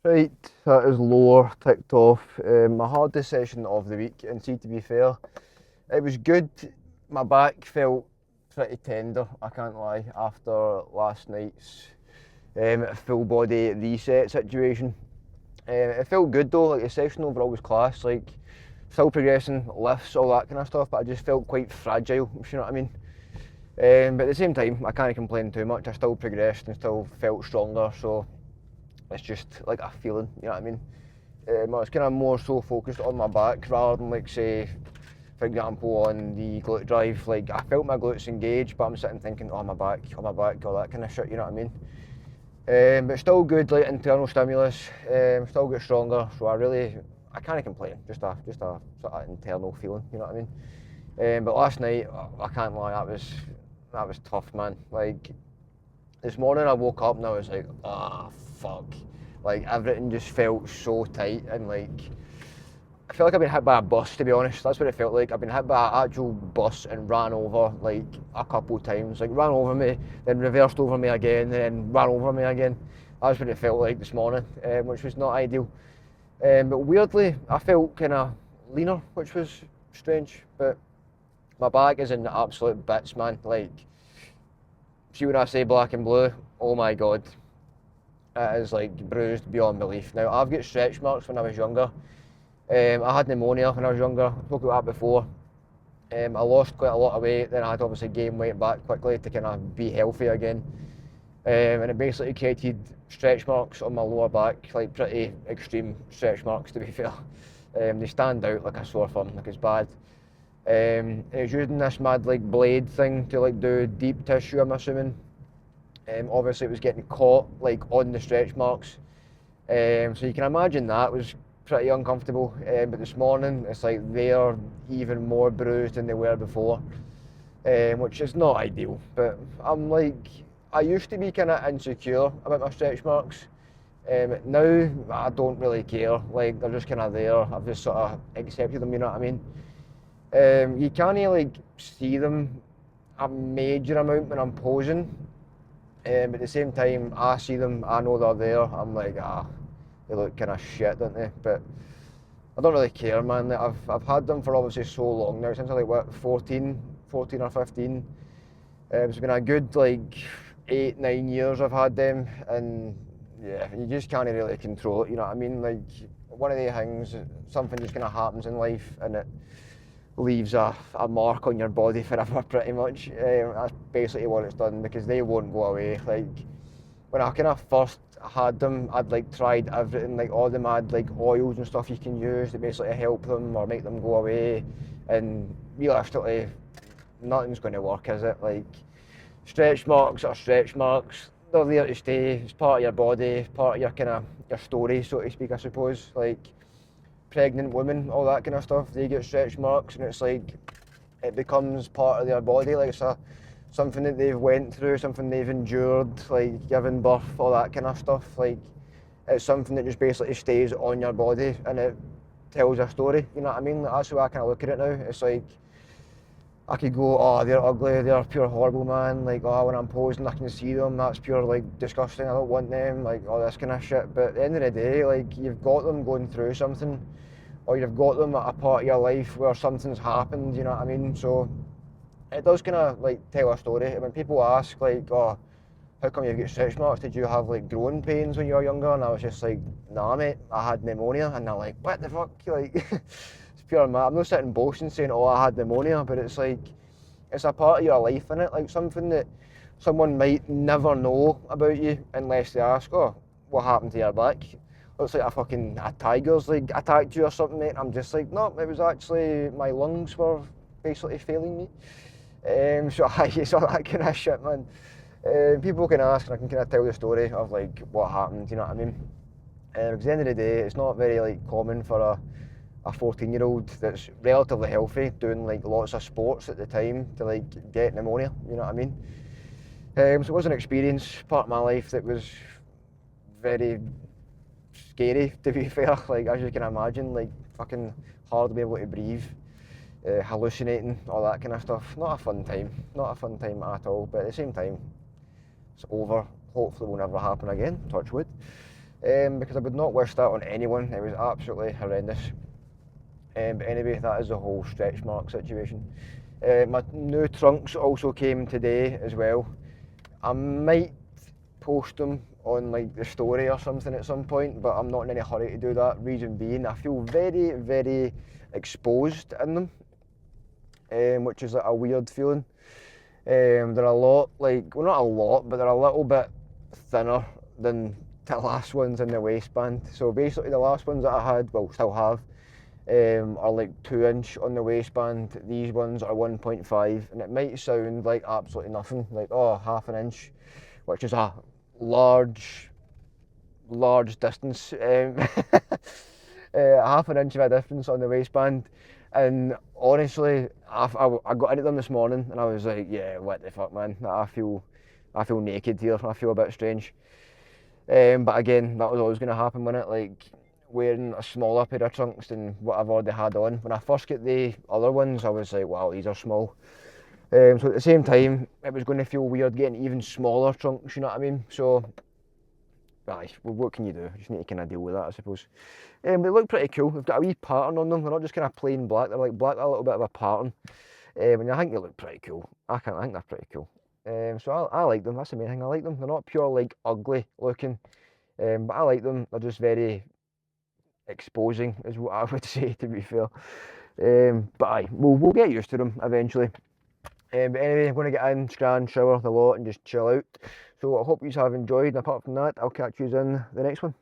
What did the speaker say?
Right, that is lower ticked off. My hardest session of the week, and see, to be fair, it was good. My back felt pretty tender, I can't lie, after last night's full body reset situation. It felt good though, like the session overall was class, like still progressing, lifts, all that kind of stuff, but I just felt quite fragile, if you know what I mean. But at the same time, I can't complain too much. I still progressed and still felt stronger, so it's just like a feeling, you know what I mean? I was kind of more so focused on my back rather than, like, say, for example, on the glute drive. Like, I felt my glutes engaged, but I'm sitting thinking, oh, my back, all that kind of shit, you know what I mean? But still good, like, internal stimulus, still get stronger, so I can't complain, just a sort of internal feeling, you know what I mean? But last night, I can't lie, that was tough, man. Like, this morning I woke up and I was like, ah, fuck. Like, everything just felt so tight, and like, I feel like I've been hit by a bus, to be honest. That's what it felt like. I've been hit by an actual bus and ran over like a couple of times. Like, ran over me, then reversed over me again, and then ran over me again. That's what it felt like this morning, which was not ideal. But weirdly, I felt kind of leaner, which was strange. But my back is in the absolute bits, man. Like, see, when I say black and blue, oh my god, it is like bruised beyond belief. Now, I've got stretch marks when I was younger. I had pneumonia when I was younger, I spoke about that before. I lost quite a lot of weight, then I had to obviously gain weight back quickly to kind of be healthy again. And it basically created stretch marks on my lower back, like pretty extreme stretch marks, to be fair. They stand out like a sore thumb, like it's bad. It was using this mad like blade thing to like do deep tissue, I'm assuming. Obviously it was getting caught like on the stretch marks. So you can imagine that was pretty uncomfortable. But this morning it's like they're even more bruised than they were before, which is not ideal. But I'm like, I used to be kind of insecure about my stretch marks. Now I don't really care. Like, they're just kind of there. I've just sort of accepted them. You know what I mean? You can't like see them a major amount when I'm posing. But at the same time, I see them, I know they're there, I'm like, they look kind of shit, don't they? But I don't really care, man. Like, I've had them for obviously so long now, since I like, what, 14 or 15. It's been a good like 8, 9 years I've had them, and yeah, you just can't really control it, you know what I mean? Like, one of the things, something just kind of happens in life, and it leaves a mark on your body forever, pretty much. That's basically what it's done, because they won't go away. Like, when I kind of first had them, I'd like tried everything, like all the mad like oils and stuff you can use to basically help them or make them go away, and realistically, nothing's going to work, is it? Like, stretch marks are stretch marks. They're there to stay. It's part of your body, part of your kind of your story, so to speak, I suppose. Like, pregnant women, all that kind of stuff, they get stretch marks, and it's like, it becomes part of their body, like it's something that they've went through, something they've endured, like giving birth, all that kind of stuff. Like, it's something that just basically stays on your body, and it tells a story, you know what I mean? That's the way I kind of look at it now. It's like, I could go, oh, they're ugly, they're pure horrible, man. Like, oh, when I'm posing, I can see them, that's pure, like, disgusting, I don't want them, like, all this kind of shit. But at the end of the day, like, you've got them going through something, or you've got them at a part of your life where something's happened, you know what I mean? So it does kind of like tell a story. When people ask like, oh, how come you've got stretch marks? Did you have like growing pains when you were younger? And I was just like, nah, mate, I had pneumonia. And they're like, what the fuck? Like, it's pure mad. I'm not sitting boasting saying, oh, I had pneumonia, but it's like, it's a part of your life, innit? Like, something that someone might never know about you unless they ask, oh, what happened to your back? Looks like a tiger's like attacked you or something, mate. I'm just like, no, it was actually my lungs were basically failing me. So it's all that kind of shit, man. People can ask, and I can kind of tell the story of like what happened. You know what I mean? Because at the end of the day, it's not very like common for a 14-year-old that's relatively healthy, doing like lots of sports at the time, to like get pneumonia. You know what I mean? So it was an experience, part of my life, that was very scary, to be fair. Like, as you can imagine, like, fucking hard to be able to breathe, hallucinating, all that kind of stuff. Not a fun time at all, but at the same time, it's over. Hopefully it will never happen again, touch wood. because I would not wish that on anyone. It was absolutely horrendous. But anyway, that is the whole stretch mark situation. My new trunks also came today as well. I might post them on like the story or something at some point, but I'm not in any hurry to do that. Reason being, I feel very, very exposed in them, which is like a weird feeling. They're a lot, like, well, not a lot, but they're a little bit thinner than the last ones in the waistband. So basically the last ones that I had, well, still have, are like 2" on the waistband. These ones are 1.5, and it might sound like absolutely nothing, like, oh, half an inch, which is a large distance. Half an inch of a difference on the waistband. And honestly, I got into them this morning and I was like, yeah, what the fuck, man? I feel naked here. I feel a bit strange. But again, that was always going to happen, wasn't it? Like, wearing a smaller pair of trunks than what I've already had on. When I first get the other ones, I was like, wow, these are small. So at the same time, it was going to feel weird getting even smaller trunks, you know what I mean? So, aye, well, what can you do? You just need to kind of deal with that, I suppose. They look pretty cool. They've got a wee pattern on them. They're not just kind of plain black. They're like black with a little bit of a pattern. And I think they look pretty cool. I think they're pretty cool. So I like them. That's the main thing. I like them. They're not pure like ugly looking, but I like them. They're just very exposing, is what I would say, to be fair. But aye, we'll get used to them eventually. But anyway, I'm going to get in, scran, shower the lot, and just chill out. So I hope you have enjoyed. And apart from that, I'll catch you in the next one.